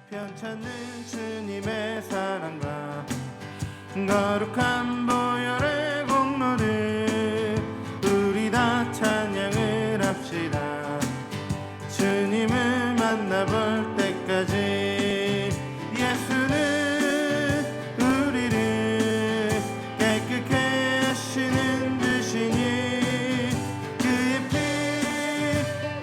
편찮는 주님의 사랑과 거룩한 보혈의 공로를 우리 다 찬양을 합시다. 주님을 만나볼 때까지 예수는 우리를 깨끗게 하시는 주시니 그의 피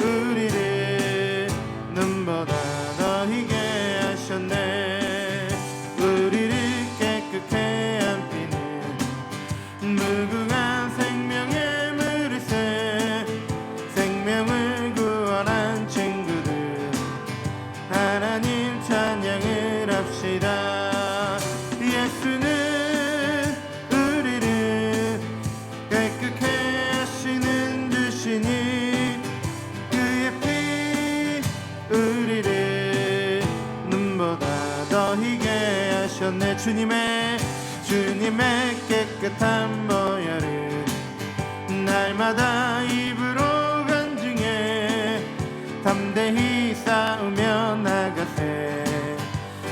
우리를 눈보다 더 희게 하셨네. 우리를 깨끗게 한 피는 무궁한 생명의 물이세. 생명을 구원한 친구들 하나님 찬양을 합시다. 예수는 우리를 깨끗게 하시는 주시니 그의 피 우리를 눈보다 더 희게 하셨네. 주님의 깨끗한 보혈을 날마다 입으로 간증해 담대히 싸우며 나가세.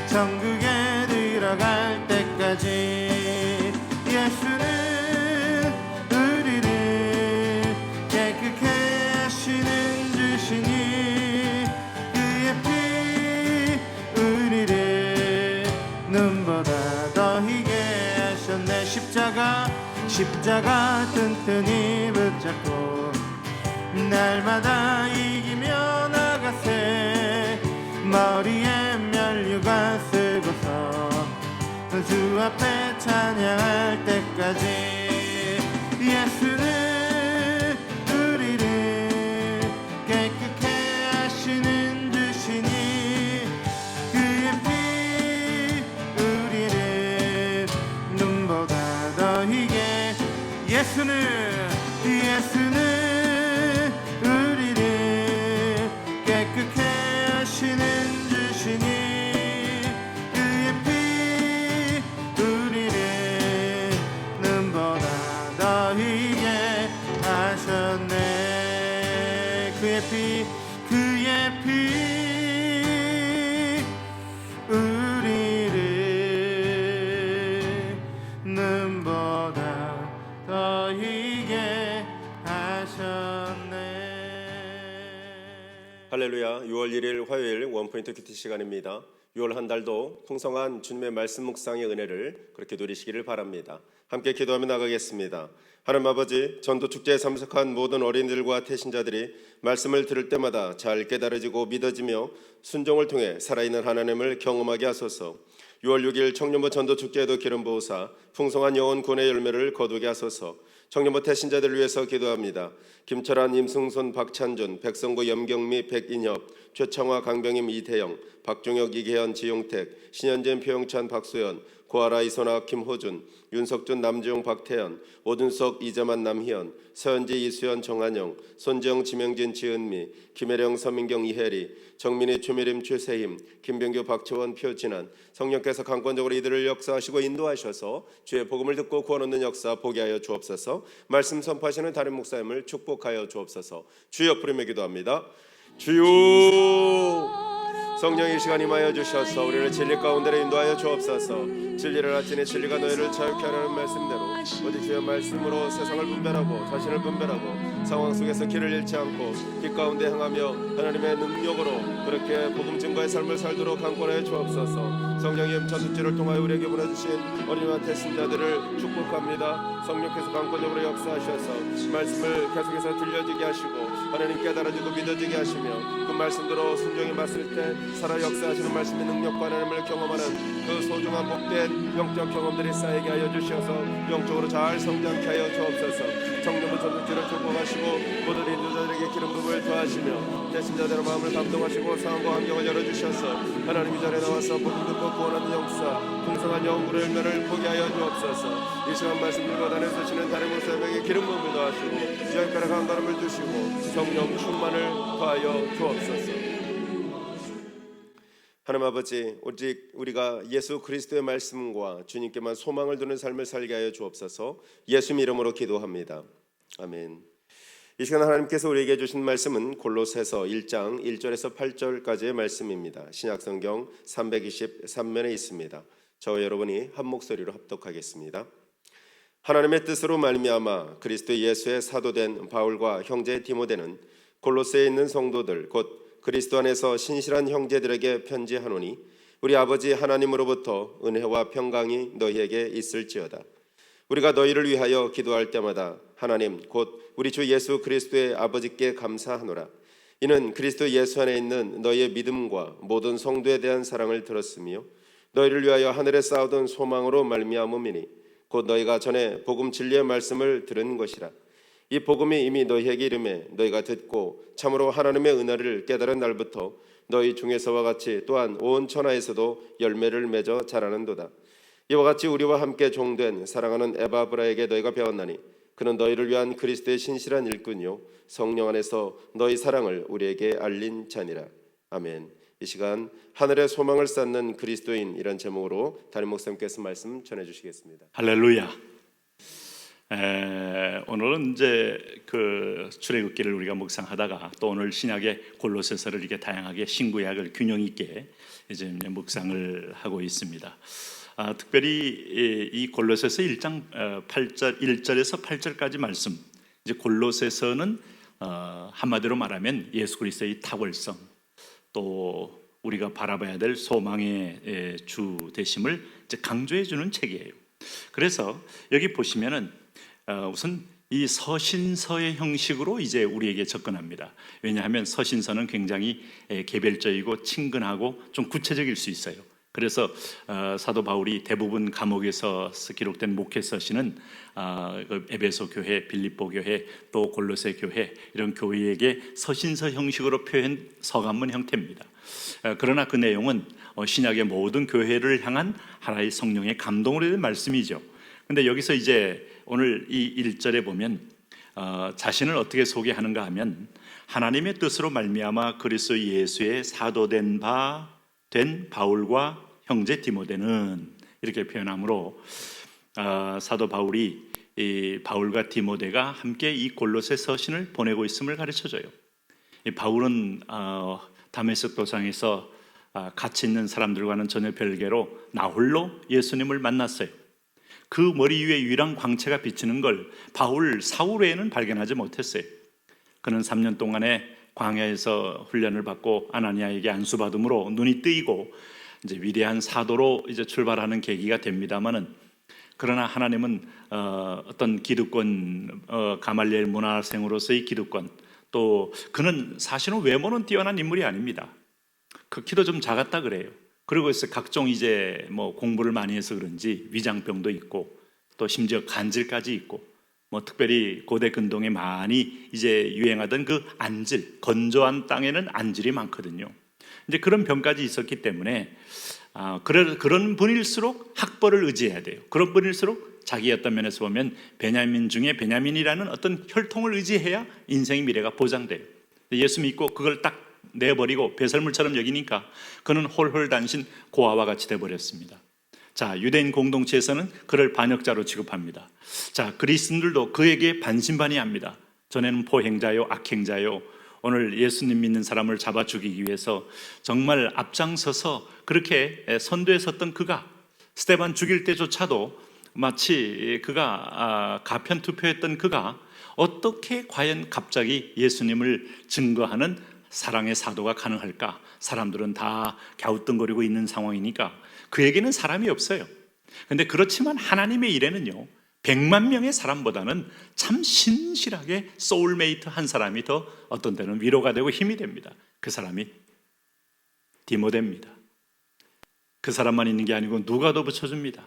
천국에 들어갈 때까지 예수는 우리를 깨끗게 하시는 주시니 그의 피 우리를 눈보다 더 희게 하셨네. 십자가 튼튼히 붙잡고 날마다 이기며 나가세. 머리에 면류관 쓰고서 주 앞에 찬양할 때까지 예수는 우리를 깨끗게 하시는 주시니 그의 피 우리를 눈보다 더 희게. 예수는 우리를 깨끗게 하시는 주시니 그의 피 우리를 눈보다 더 희게 하셨네. 그의 피 우리를 눈보다 더 희게 하셨네. 할렐루야. 6월 1일 화요일 원포인트 큐티 시간입니다. 6월 한 달도 풍성한 주님의 말씀 묵상의 은혜를 그렇게 누리시기를 바랍니다. 함께 기도하며 나가겠습니다. 하나님 아버지, 전도축제에 참석한 모든 어린이들과 태신자들이 말씀을 들을 때마다 잘 깨달아지고 믿어지며 순종을 통해 살아있는 하나님을 경험하게 하소서. 6월 6일 청년부 전도축제에도 기름 부으사 풍성한 영혼 구원의 열매를 거두게 하소서. 청년부 태신자들을 위해서 기도합니다. 김철환, 임승손, 박찬준, 백성구, 염경미, 백인협, 최창화, 강병임, 이태영, 박종혁, 이계현, 지용택, 신현진, 표영찬, 박소연, 고아라, 이선학, 김호준, 윤석준, 남지용, 박태현, 오준석, 이재만, 남희연, 서현지, 이수연, 정한영, 손지영, 지명진, 지은미, 김혜령, 서민경, 이혜리, 정민희, 최미림, 최세임, 김병규, 박채원, 표진한. 성령께서 강권적으로 이들을 역사하시고 인도하셔서 주의 복음을 듣고 구원 얻는 역사 보게 하여 주옵소서. 말씀 선포하시는 다른 목사님을 축복하여 주옵소서. 주여 부르며 기도합니다. 주여. 성령 이 시간 임하여 주셔서 우리를 진리 가운데로 인도하여 주옵소서. 진리를 아치니 진리가 너희를 자유케 하라는 말씀대로 오직 주의 말씀으로 세상을 분별하고 자신을 분별하고 상황 속에서 길을 잃지 않고 길 가운데 행하며 하나님의 능력으로 그렇게 복음 증거의 삶을 살도록 강권하여 주옵소서. 성령님, 전도지를 통하여 우리에게 보내주신 어린이와 태신자들을 축복합니다. 성령께서 강권적으로 역사하셔서 말씀을 계속해서 들려지게 하시고 하나님 깨달아지고 믿어지게 하시며 그 말씀대로 순종히 맞을 때 살아 역사하시는 말씀의 능력과 하나님을 경험하는 그 소중한 복된 영적 경험들이 쌓이게 하여 주셔서 영적으로 잘 성장케 하여 주옵소서. 청년부 전도지를 축복하시고 모든 인도자들에게 기름 부음을 더하시며 대신자들의 마음을 감동하시고 상황과 환경을 열어주셔서 하나님 이 자리에 나와서 복음 듣고 구원하는 역사 풍성한 영구의 열매를 보게 하여 주옵소서. 이 시간 말씀 들고 다니시는 다른 목사님에게 기름 부음을 더하시고 여기까지 강건함을 주시고 성령 충만을 더하여 주옵소서. 하나님 아버지, 오직 우리가 예수 그리스도의 말씀과 주님께만 소망을 두는 삶을 살게 하여 주옵소서. 예수님 이름으로 기도합니다. 아멘. 이 시간 하나님께서 우리에게 주신 말씀은 골로새서 1장 1절에서 8절까지의 말씀입니다. 신약성경 323면에 있습니다. 저와 여러분이 한 목소리로 합독하겠습니다. 하나님의 뜻으로 말미암아 그리스도 예수의 사도된 바울과 형제 디모데는 골로새에 있는 성도들 곧 그리스도 안에서 신실한 형제들에게 편지하노니 우리 아버지 하나님으로부터 은혜와 평강이 너희에게 있을지어다. 우리가 너희를 위하여 기도할 때마다 하나님 곧 우리 주 예수 그리스도의 아버지께 감사하노라. 이는 그리스도 예수 안에 있는 너희의 믿음과 모든 성도에 대한 사랑을 들었으며 너희를 위하여 하늘에 쌓아둔 소망으로 말미암음이니 곧 너희가 전에 복음 진리의 말씀을 들은 것이라. 이 복음이 이미 너희에게 이름에 너희가 듣고 참으로 하나님의 은혜를 깨달은 날부터 너희 중에서와 같이 또한 온 천하에서도 열매를 맺어 자라는도다. 이와 같이 우리와 함께 종된 사랑하는 에바브라에게 너희가 배웠나니 그는 너희를 위한 그리스도의 신실한 일꾼이요 성령 안에서 너희 사랑을 우리에게 알린 자니라. 아멘. 이 시간 하늘의 소망을 쌓는 그리스도인 이런 제목으로 담임 목사님께서 말씀 전해주시겠습니다. 할렐루야. 오늘은 이제 그 출애굽기를 우리가 묵상하다가 또 오늘 신약의 골로새서를 이렇게 다양하게 신구약을 균형 있게 이제 묵상을 하고 있습니다. 특별히 이 골로새서 1장 1절에서 8절까지 말씀, 이제 골로새서는 한마디로 말하면 예수 그리스도의 탁월성, 또 우리가 바라봐야 될 소망의 주 되심을 이제 강조해 주는 책이에요. 그래서 여기 보시면은 우선 이 서신서의 형식으로 이제 우리에게 접근합니다. 왜냐하면 서신서는 굉장히 개별적이고 친근하고 좀 구체적일 수 있어요. 그래서 사도 바울이 대부분 감옥에서 기록된 목회서신은 에베소 교회, 빌립보 교회, 또 골로새 교회 이런 교회에게 서신서 형식으로 표현 서간문 형태입니다. 그러나 그 내용은 신약의 모든 교회를 향한 하나의 성령의 감동으로 된 말씀이죠. 근데 여기서 이제 오늘 이 1절에 보면 자신을 어떻게 소개하는가 하면 하나님의 뜻으로 말미암아 그리스도 예수의 사도된 된 바울과 형제 디모데는 이렇게 표현하므로 사도 바울이 이 바울과 디모데가 함께 이 골로새 서신을 보내고 있음을 가르쳐줘요. 이 바울은 다메섹 도상에서 같이 있는 사람들과는 전혀 별개로 나홀로 예수님을 만났어요. 그 머리 위에 유일한 광채가 비치는 걸 사울 외에는 발견하지 못했어요. 그는 3년 동안에 광야에서 훈련을 받고 아나니아에게 안수받음으로 눈이 뜨이고 이제 위대한 사도로 이제 출발하는 계기가 됩니다만은, 그러나 하나님은 어떤 기득권, 가말리엘 문화생으로서의 기득권, 또 그는 사실은 외모는 뛰어난 인물이 아닙니다. 그 키도 좀 작았다 그래요. 그리고 각종 이제 뭐 공부를 많이 해서 그런지 위장병도 있고 또 심지어 간질까지 있고, 뭐 특별히 고대 근동에 많이 이제 유행하던 그 안질, 건조한 땅에는 안질이 많거든요. 이제 그런 병까지 있었기 때문에 그런 분일수록 학벌을 의지해야 돼요. 그런 분일수록 자기 어떤 면에서 보면 베냐민 중에 베냐민이라는 어떤 혈통을 의지해야 인생의 미래가 보장돼요. 예수 믿고 그걸 딱 내버리고 배설물처럼 여기니까 그는 홀홀단신 고아와 같이 돼버렸습니다. 자, 유대인 공동체에서는 그를 반역자로 취급합니다. 자, 그리스도인들도 그에게 반신반의합니다. 전에는 포행자요, 악행자요. 오늘 예수님 믿는 사람을 잡아 죽이기 위해서 정말 앞장서서 그렇게 선두에 섰던 그가, 스데반 죽일 때조차도 마치 그가 가편 투표했던 그가 어떻게 과연 갑자기 예수님을 증거하는 사랑의 사도가 가능할까? 사람들은 다 갸우뚱거리고 있는 상황이니까 그에게는 사람이 없어요. 근데 그렇지만 하나님의 일에는요, 100만 명의 사람보다는 참 신실하게 소울메이트 한 사람이 더 어떤 때는 위로가 되고 힘이 됩니다. 그 사람이 디모데입니다. 그 사람만 있는 게 아니고 누가도 붙여줍니다.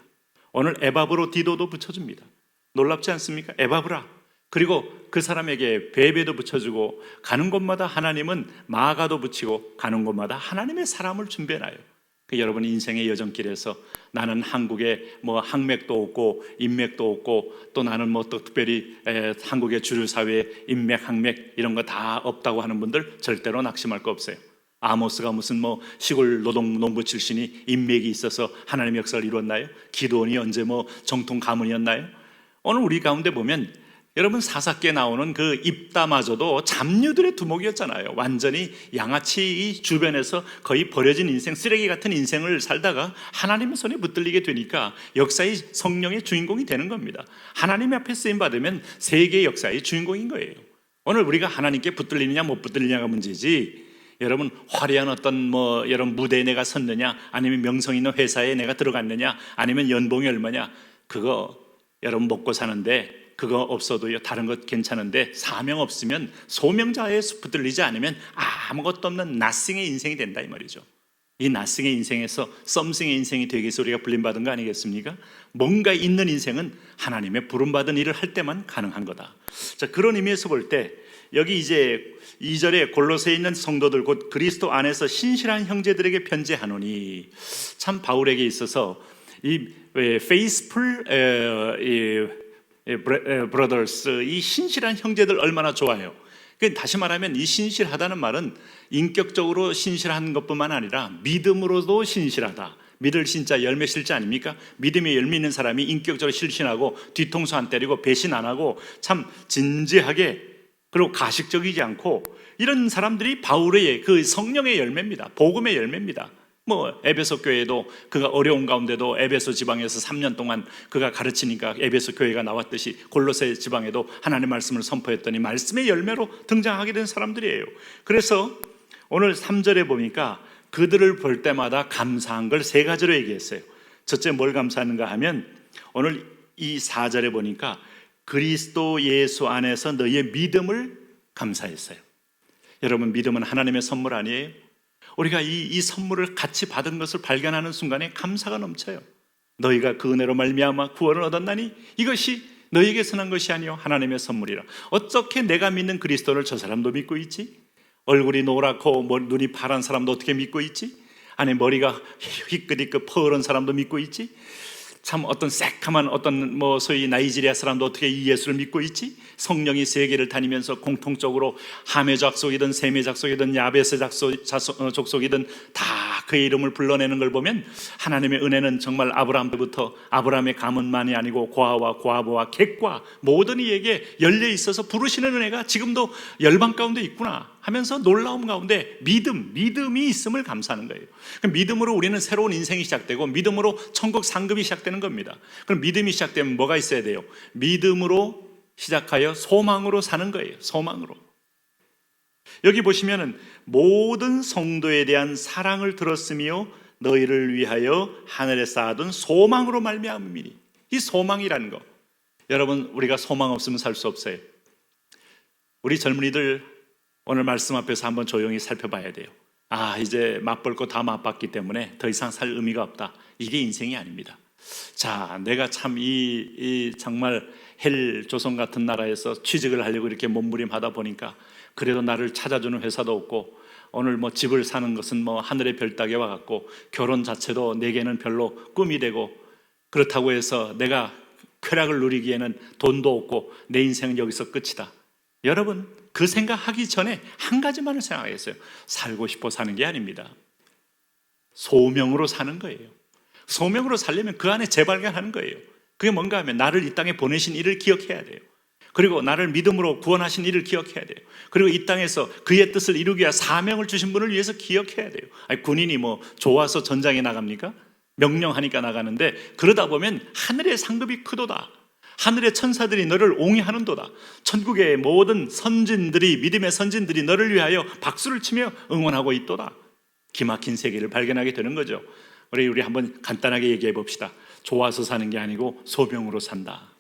오늘 에바브로 디도도 붙여줍니다. 놀랍지 않습니까? 에바브라. 그리고 그 사람에게 베베도 붙여주고, 가는 곳마다 하나님은 마가도 붙이고, 가는 곳마다 하나님의 사람을 준비해놔요. 여러분 인생의 여정길에서 나는 한국에 뭐 항맥도 없고 인맥도 없고, 또 나는 뭐 또 특별히 한국의 주류 사회에 인맥 항맥 이런 거 다 없다고 하는 분들 절대로 낙심할 거 없어요. 아모스가 무슨 뭐 시골 농부 출신이 인맥이 있어서 하나님의 역사를 이루었나요? 기도원이 언제 뭐 정통 가문이었나요? 오늘 우리 가운데 보면 여러분 사사기에 나오는 그 입다마저도 잡류들의 두목이었잖아요. 완전히 양아치 이 주변에서 거의 버려진 인생, 쓰레기 같은 인생을 살다가 하나님의 손에 붙들리게 되니까 역사의 성령의 주인공이 되는 겁니다. 하나님 앞에 쓰임 받으면 세계의 역사의 주인공인 거예요. 오늘 우리가 하나님께 붙들리느냐 못 붙들리냐가 문제지, 여러분 화려한 어떤 여러분 무대에 내가 섰느냐, 아니면 명성 있는 회사에 내가 들어갔느냐, 아니면 연봉이 얼마냐, 그거 여러분 먹고 사는데 그거 없어도요 다른 것 괜찮은데 사명 없으면, 소명자에 붙들리지 않으면 아무것도 없는 나싱의 인생이 된다 이 말이죠. 이 나싱의 인생에서 썸씽의 인생이 되기 위해서 우리가 불림받은 거 아니겠습니까? 뭔가 있는 인생은 하나님의 부름받은 일을 할 때만 가능한 거다. 자, 그런 의미에서 볼 때 여기 이제 2절에 골로새에 있는 성도들 곧 그리스도 안에서 신실한 형제들에게 편지하노니, 참 바울에게 있어서 이 faithful brothers, 이 신실한 형제들 얼마나 좋아요. 다시 말하면 이 신실하다는 말은 인격적으로 신실한 것뿐만 아니라 믿음으로도 신실하다. 믿을 신자 열매 실자 아닙니까? 믿음의 열매 있는 사람이 인격적으로 실신하고 뒤통수 안 때리고 배신 안 하고 참 진지하게, 그리고 가식적이지 않고, 이런 사람들이 바울의 그 성령의 열매입니다. 복음의 열매입니다. 에베소 교회도 그가 어려운 가운데도 에베소 지방에서 3년 동안 그가 가르치니까 에베소 교회가 나왔듯이 골로새 지방에도 하나님의 말씀을 선포했더니 말씀의 열매로 등장하게 된 사람들이에요. 그래서 오늘 3절에 보니까 그들을 볼 때마다 감사한 걸 3가지로 얘기했어요. 첫째 뭘 감사하는가 하면, 오늘 이 4절에 보니까 그리스도 예수 안에서 너희의 믿음을 감사했어요. 여러분, 믿음은 하나님의 선물 아니에요? 우리가 이 선물을 같이 받은 것을 발견하는 순간에 감사가 넘쳐요. 너희가 그 은혜로 말미암아 구원을 얻었나니 이것이 너희에게서 난 것이 아니요 하나님의 선물이라. 어떻게 내가 믿는 그리스도를 저 사람도 믿고 있지? 얼굴이 노랗고 눈이 파란 사람도 어떻게 믿고 있지? 아니 머리가 희끗희끗 퍼런 사람도 믿고 있지? 참 어떤 새카만 어떤 소위 나이지리아 사람도 어떻게 이 예수를 믿고 있지? 성령이 세계를 다니면서 공통적으로 하메 족속이든 세메 족속이든 야베스 족속이든 다 그의 이름을 불러내는 걸 보면 하나님의 은혜는 정말 아브라함 때부터 아브라함의 가문만이 아니고 고아와 고아부와 객과 모든 이에게 열려 있어서 부르시는 은혜가 지금도 열방 가운데 있구나 하면서 놀라움 가운데 믿음이 있음을 감사하는 거예요. 그럼 믿음으로 우리는 새로운 인생이 시작되고 믿음으로 천국 상급이 시작되는 겁니다. 그럼 믿음이 시작되면 뭐가 있어야 돼요? 믿음으로 시작하여 소망으로 사는 거예요. 소망으로. 여기 보시면은 모든 성도에 대한 사랑을 들었으며 너희를 위하여 하늘에 쌓아둔 소망으로 말미암음이니. 이 소망이라는 거, 여러분 우리가 소망 없으면 살 수 없어요. 우리 젊은이들 오늘 말씀 앞에서 한번 조용히 살펴봐야 돼요. 이제 맛볼 거 다 맛봤기 때문에 더 이상 살 의미가 없다. 이게 인생이 아닙니다. 자, 내가 참 이 정말 헬 조선 같은 나라에서 취직을 하려고 이렇게 몸부림하다 보니까 그래도 나를 찾아주는 회사도 없고, 오늘 집을 사는 것은 하늘의 별 따기와 같고, 결혼 자체도 내게는 별로 꿈이 되고, 그렇다고 해서 내가 쾌락을 누리기에는 돈도 없고 내 인생은 여기서 끝이다. 여러분, 그 생각하기 전에 한 가지만을 생각했어요. 살고 싶어 사는 게 아닙니다. 소명으로 사는 거예요. 소명으로 살려면 그 안에 재발견하는 거예요. 그게 뭔가 하면 나를 이 땅에 보내신 이를 기억해야 돼요. 그리고 나를 믿음으로 구원하신 이를 기억해야 돼요. 그리고 이 땅에서 그의 뜻을 이루기 위해 사명을 주신 분을 위해서 기억해야 돼요. 군인이 좋아서 전장에 나갑니까? 명령하니까 나가는데, 그러다 보면 하늘의 상급이 크도다. 하늘의 천사들이 너를 옹이하는도다. 천국의 모든 선진들이, 믿음의 선진들이 너를 위하여 박수를 치며 응원하고 있도다. 기막힌 세계를 발견하게 되는 거죠. 우리 한번 간단하게 얘기해 봅시다. 좋아서 사는 게 아니고 소명으로 산다.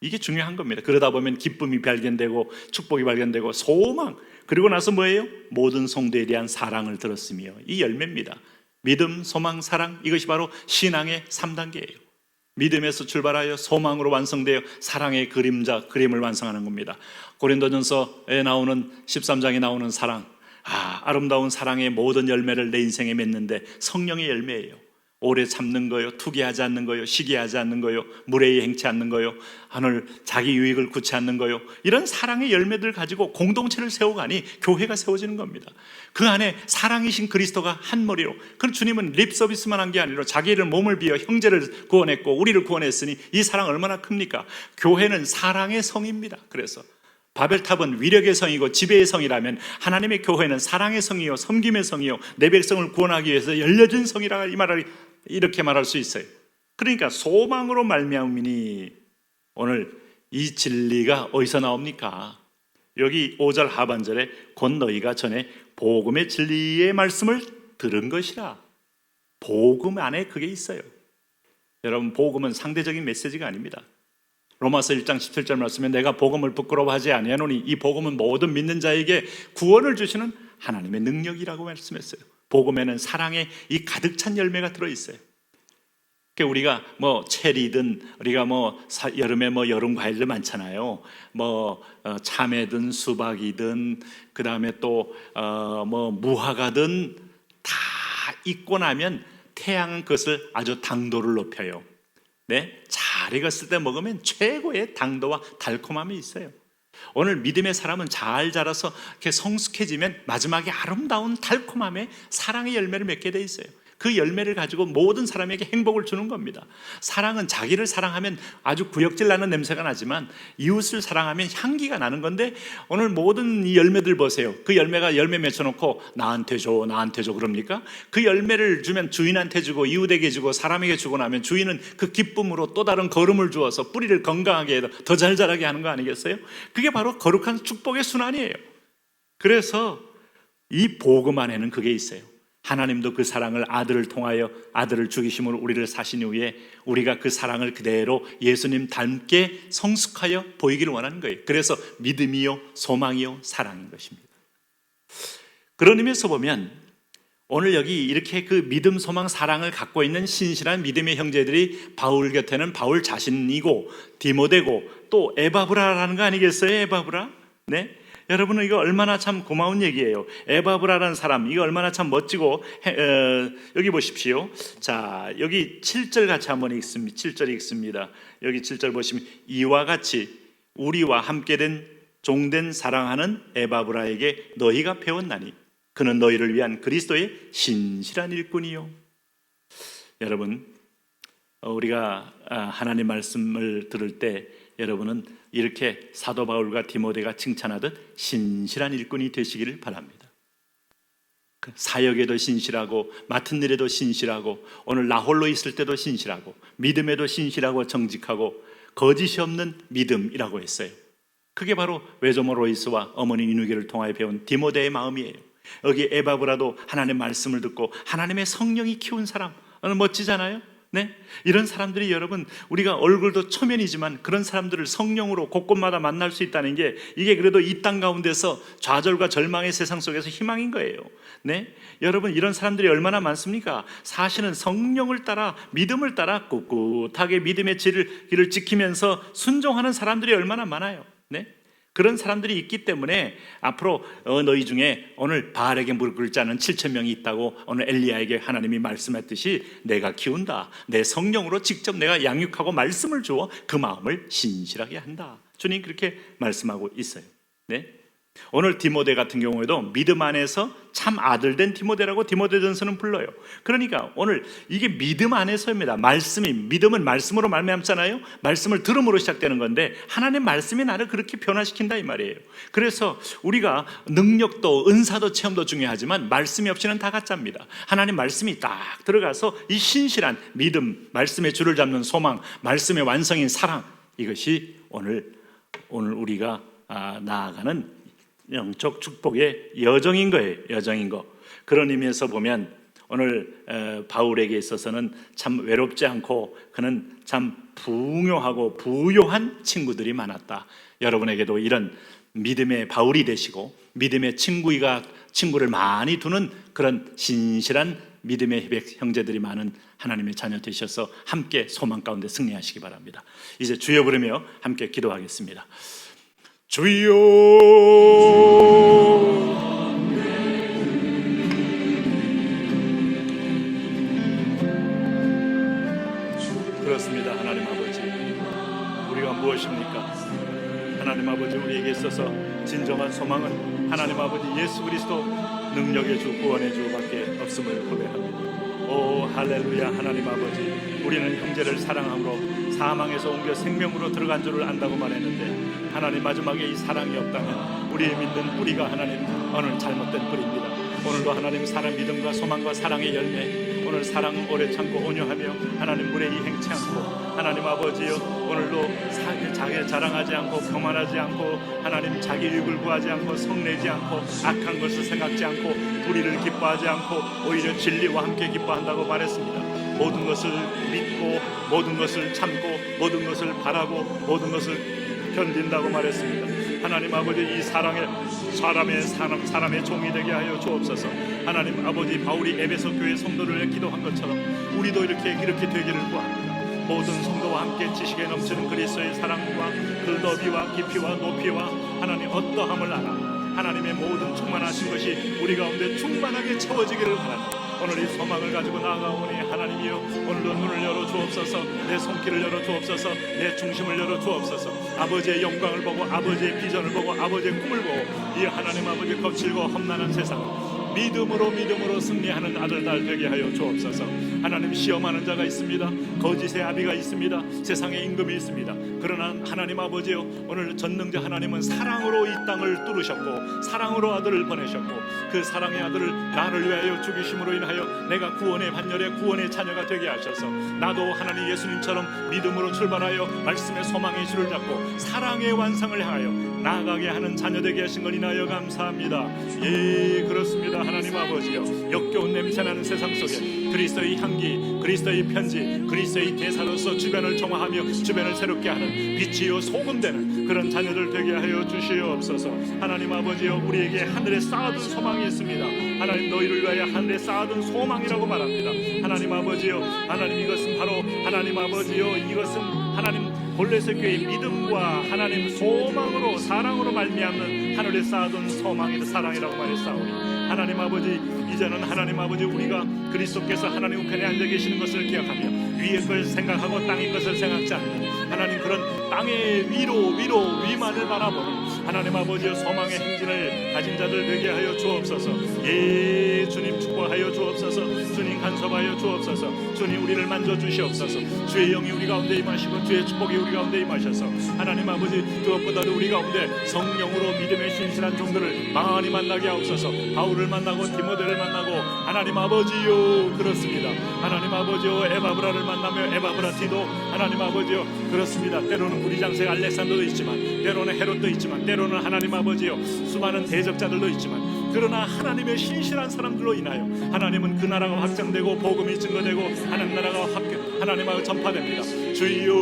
이게 중요한 겁니다. 그러다 보면 기쁨이 발견되고 축복이 발견되고 소망, 그리고 나서 뭐예요? 모든 성도에 대한 사랑을 들었으며. 이 열매입니다. 믿음, 소망, 사랑, 이것이 바로 신앙의 3단계예요. 믿음에서 출발하여 소망으로 완성되어 사랑의 그림을 완성하는 겁니다. 고린도전서에 나오는 13장에 나오는 사랑, 아름다운 사랑의 모든 열매를 내 인생에 맺는데 성령의 열매예요. 오래 참는 거요, 투기하지 않는 거요, 시기하지 않는 거요, 무례히 행치 않는 거요, 하늘 자기 유익을 구치 않는 거요. 이런 사랑의 열매들 가지고 공동체를 세워가니 교회가 세워지는 겁니다. 그 안에 사랑이신 그리스도가 한 머리로. 그럼 주님은 립 서비스만 한 게 아니라 자기를 몸을 비워 형제를 구원했고 우리를 구원했으니 이 사랑 얼마나 큽니까? 교회는 사랑의 성입니다. 그래서 바벨탑은 위력의 성이고 지배의 성이라면 하나님의 교회는 사랑의 성이요, 섬김의 성이요, 내 백성을 구원하기 위해서 열려진 성이라 이렇게 말할 수 있어요. 그러니까 소망으로 말미암으니, 오늘 이 진리가 어디서 나옵니까? 여기 5절 하반절에 곧 너희가 전에 복음의 진리의 말씀을 들은 것이라. 복음 안에 그게 있어요. 여러분, 복음은 상대적인 메시지가 아닙니다. 로마서 1장 17절 말씀에 내가 복음을 부끄러워하지 아니하노니 이 복음은 모든 믿는 자에게 구원을 주시는 하나님의 능력이라고 말씀했어요. 복음에는 사랑의 이 가득 찬 열매가 들어있어요. 우리가 뭐 체리든 우리가 뭐 여름에 뭐 여름 과일들 많잖아요. 뭐 참외든 수박이든 그 다음에 또 뭐 무화과든 다 익고 나면 태양은 그것을 아주 당도를 높여요. 네, 잘 익었을 때 먹으면 최고의 당도와 달콤함이 있어요. 오늘 믿음의 사람은 잘 자라서 이렇게 성숙해지면 마지막에 아름다운 달콤함에 사랑의 열매를 맺게 돼 있어요. 그 열매를 가지고 모든 사람에게 행복을 주는 겁니다. 사랑은 자기를 사랑하면 아주 구역질 나는 냄새가 나지만 이웃을 사랑하면 향기가 나는 건데, 오늘 모든 이 열매들 보세요. 그 열매가 열매 맺혀놓고 나한테 줘 그럽니까? 그 열매를 주면 주인한테 주고 이웃에게 주고 사람에게 주고 나면 주인은 그 기쁨으로 또 다른 거름을 주어서 뿌리를 건강하게 해서 더 잘 자라게 하는 거 아니겠어요? 그게 바로 거룩한 축복의 순환이에요. 그래서 이 복음 안에는 그게 있어요. 하나님도 그 사랑을 아들을 통하여 아들을 죽이심으로 우리를 사신 이후에 우리가 그 사랑을 그대로 예수님 닮게 성숙하여 보이기를 원하는 거예요. 그래서 믿음이요, 소망이요, 사랑인 것입니다. 그런 의미에서 보면 오늘 여기 이렇게 그 믿음, 소망, 사랑을 갖고 있는 신실한 믿음의 형제들이 바울 곁에는 바울 자신이고 디모데고 또 에바브라라는 거 아니겠어요? 에바브라? 네? 여러분은 이거 얼마나 참 고마운 얘기예요. 에바브라라는 사람, 이거 얼마나 참 멋지고, 여기 보십시오. 자, 여기 7절 같이 한번 읽습니다. 7절 읽습니다. 여기 7절 보시면 이와 같이 우리와 함께 된 종된 사랑하는 에바브라에게 너희가 배웠나니 그는 너희를 위한 그리스도의 신실한 일꾼이요. 여러분, 우리가 하나님 말씀을 들을 때 여러분은 이렇게 사도 바울과 디모데가 칭찬하듯 신실한 일꾼이 되시기를 바랍니다. 사역에도 신실하고 맡은 일에도 신실하고 오늘 나 홀로 있을 때도 신실하고 믿음에도 신실하고 정직하고 거짓이 없는 믿음이라고 했어요. 그게 바로 외조모 로이스와 어머니 윤우기를 통하여 배운 디모데의 마음이에요. 여기 에바브라도 하나님의 말씀을 듣고 하나님의 성령이 키운 사람, 멋지잖아요. 네? 이런 사람들이 여러분, 우리가 얼굴도 초면이지만 그런 사람들을 성령으로 곳곳마다 만날 수 있다는 게 이게 그래도 이 땅 가운데서 좌절과 절망의 세상 속에서 희망인 거예요. 네? 여러분, 이런 사람들이 얼마나 많습니까? 사실은 성령을 따라 믿음을 따라 꿋꿋하게 믿음의 길을 지키면서 순종하는 사람들이 얼마나 많아요. 네? 그런 사람들이 있기 때문에 앞으로 너희 중에 오늘 바알에게 무릎 꿇지 않은 7,000명이 있다고 오늘 엘리야에게 하나님이 말씀했듯이 내가 키운다. 내 성령으로 직접 내가 양육하고 말씀을 주어 그 마음을 신실하게 한다. 주님 그렇게 말씀하고 있어요. 네? 오늘 디모데 같은 경우에도 믿음 안에서 참 아들 된 디모데라고 디모데전서는 불러요. 그러니까 오늘 이게 믿음 안에서입니다. 믿음은 말씀으로 말미암잖아요. 말씀을 들음으로 시작되는 건데 하나님 말씀이 나를 그렇게 변화시킨다 이 말이에요. 그래서 우리가 능력도 은사도 체험도 중요하지만 말씀이 없이는 다 가짜입니다. 하나님 말씀이 딱 들어가서 이 신실한 믿음, 말씀의 줄을 잡는 소망, 말씀의 완성인 사랑, 이것이 오늘 우리가 나아가는 영적 축복의 여정인 거예요. 여정인 거. 그런 의미에서 보면 오늘 바울에게 있어서는 참 외롭지 않고 그는 참 풍요하고 부요한 친구들이 많았다. 여러분에게도 이런 믿음의 바울이 되시고 믿음의 친구를 많이 두는 그런 신실한 믿음의 형제들이 많은 하나님의 자녀 되셔서 함께 소망 가운데 승리하시기 바랍니다. 이제 주여 부르며 함께 기도하겠습니다. 주여 그렇습니다. 하나님 아버지, 우리가 무엇입니까? 하나님 아버지, 우리에게 있어서 진정한 소망은 하나님 아버지 예수 그리스도 능력의 주, 구원의 주밖에 없음을 고백합니다. 오 할렐루야. 하나님 아버지, 우리는 형제를 사랑함으로 사망에서 옮겨 생명으로 들어간 줄을 안다고 말했는데, 하나님 마지막에 이 사랑이 없다면 우리의 믿는 뿌리가 하나님 오늘 잘못된 뿌리입니다. 오늘도 하나님 사랑, 믿음과 소망과 사랑의 열매, 오늘 사랑 오래 참고 온유하며 하나님 물에 이행치 않고, 하나님 아버지여 오늘도 자기 자랑하지 않고 교만하지 않고 하나님 자기 유익을 구하지 않고 성내지 않고 악한 것을 생각지 않고 불의를 기뻐하지 않고 오히려 진리와 함께 기뻐한다고 말했습니다. 모든 것을 믿고 모든 것을 참고 모든 것을 바라고 모든 것을 견딘다고 말했습니다. 하나님 아버지, 이 사람의 종이 되게 하여 주옵소서. 하나님 아버지, 바울이 에베소 교회 성도를 기도한 것처럼 우리도 이렇게 되기를 구합니다. 모든 성도와 함께 지식에 넘치는 그리스도의 사랑과 그 너비와 깊이와 높이와 하나님 어떠함을 알아 하나님의 모든 충만하신 것이 우리 가운데 충만하게 채워지기를 바랍니다. 오늘 이 소망을 가지고 나아가오니 하나님이여, 오늘도 눈을 열어 주옵소서. 내 손길을 열어 주옵소서. 내 중심을 열어 주옵소서. 아버지의 영광을 보고 아버지의 비전을 보고 아버지의 꿈을 보고 이 하나님 아버지 거칠고 험난한 세상을 믿음으로 승리하는 아들딸 되게 하여 주옵소서. 하나님, 시험하는 자가 있습니다. 거짓의 아비가 있습니다. 세상에 임금이 있습니다. 그러나 하나님 아버지요, 오늘 전능자 하나님은 사랑으로 이 땅을 뚫으셨고 사랑으로 아들을 보내셨고 그 사랑의 아들을 나를 위하여 죽이심으로 인하여 내가 구원의 반열에 구원의 자녀가 되게 하셔서 나도 하나님 예수님처럼 믿음으로 출발하여 말씀의 소망의 줄을 잡고 사랑의 완성을 향하여 나아가게 하는 자녀 되게 하신 걸 인하여 감사합니다. 예, 그렇습니다. 하나님 아버지여, 역겨운 냄새나는 세상 속에 그리스도의 향기, 그리스도의 편지, 그리스도의 대사로서 주변을 정화하며 주변을 새롭게 하는 빛이요 소금되는 그런 자녀들 되게 하여 주시옵소서. 하나님 아버지여, 우리에게 하늘에 쌓아둔 소망이 있습니다. 하나님, 너희를 위하여 하늘에 쌓아둔 소망이라고 말합니다. 하나님 아버지여, 하나님 이것은 바로 하나님 아버지여, 이것은 하나님 골로새 교회의 믿음과 하나님 소망으로 사랑으로 말미암는 하늘에 쌓아둔 소망이라 사랑이라고 말했사오니 하나님 아버지, 이제는 하나님 아버지 우리가 그리스도께서 하나님 우편에 앉아 계시는 것을 기억하며 위의 것을 생각하고 땅의 것을 생각지 않는 하나님 그런 땅의 위만을 바라보는 하나님 아버지의 소망의 행진을 가진 자들 되게 하여 주옵소서. 예, 주님 축복하여 주옵소서. 주님 간섭하여 주옵소서. 주님 우리를 만져주시옵소서. 주의 영이 우리 가운데 임하시고 주의 축복이 우리 가운데 임하셔서 하나님 아버지, 그것보다도 우리 가운데 성령으로 믿음의 신실한 종들을 많이 만나게 하옵소서. 바울을 만나고 디모데를 만나고 하나님 아버지요, 그렇습니다. 하나님 아버지요, 에바브라를 만나며 에바브라티도 하나님 아버지요, 그렇습니다. 때로는 구리장색 알렉산더도 있지만 때로는 헤롯도 있지만 때로는 하나님 아버지요, 수많은 대적자들도 있지만 그러나 하나님의 신실한 사람들로 인하여 하나님은 그 나라가 확장되고 복음이 증거되고 하나님 나라가 하나님하고 전파됩니다. 주여,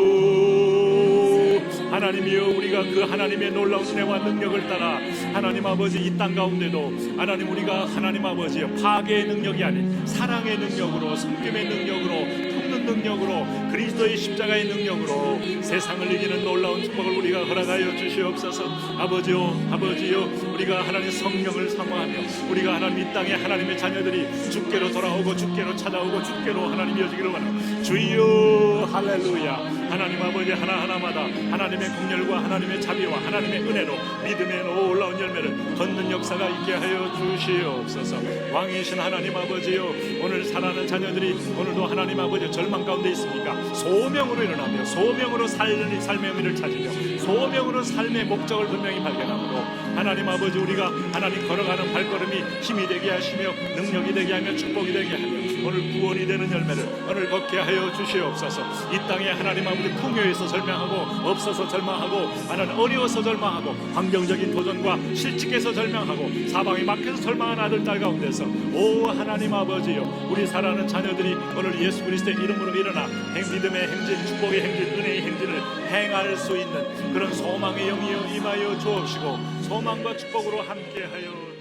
하나님이여, 우리가 그 하나님의 놀라운 은혜와 능력을 따라 하나님 아버지 이 땅 가운데도 하나님 우리가 하나님 아버지여 파괴의 능력이 아닌 사랑의 능력으로, 섬김의 능력으로, 품는 능력으로, 그리스도의 십자가의 능력으로 세상을 이기는 놀라운 축복을 우리가 허락하여 주시옵소서. 아버지요, 우리가 하나님 성령을 사모하며 우리가 하나님 이 땅에 하나님의 자녀들이 주께로 돌아오고 주께로 찾아오고 주께로 하나님 이어지기를 원합니다. 주여, 할렐루야. 하나님 아버지 하나하나마다 하나님의 긍휼과 하나님의 자비와 하나님의 은혜로 믿음의 놀라운 열매를 걷는 역사가 있게 하여 주시옵소서. 왕이신 하나님 아버지요, 오늘 살아가는 자녀들이 오늘도 하나님 아버지 절망 가운데 있습니까? 소명으로 일어나며 소명으로 삶의 의미를 찾으며 소명으로 삶의 목적을 분명히 발견하므로 하나님 아버지 우리가 하나님 걸어가는 발걸음이 힘이 되게 하시며 능력이 되게 하며 축복이 되게 하며 오늘 구원이 되는 열매를 오늘 걷게 하여 주시옵소서. 이 땅에 하나님 아버지 풍요해서 절망하고 없어서 절망하고 하나님 어려워서 절망하고 환경적인 도전과 실직해서 절망하고 사방에 막혀서 절망한 아들 딸 가운데서 오 하나님 아버지요, 우리 사랑하는 자녀들이 오늘 예수 그리스도의 이름으로 일어나 믿음의 행진, 축복의 행진, 은혜의 행진을 행할 수 있는 그런 소망의 영이여 임하여 주옵시고 소망과 축복으로 함께하여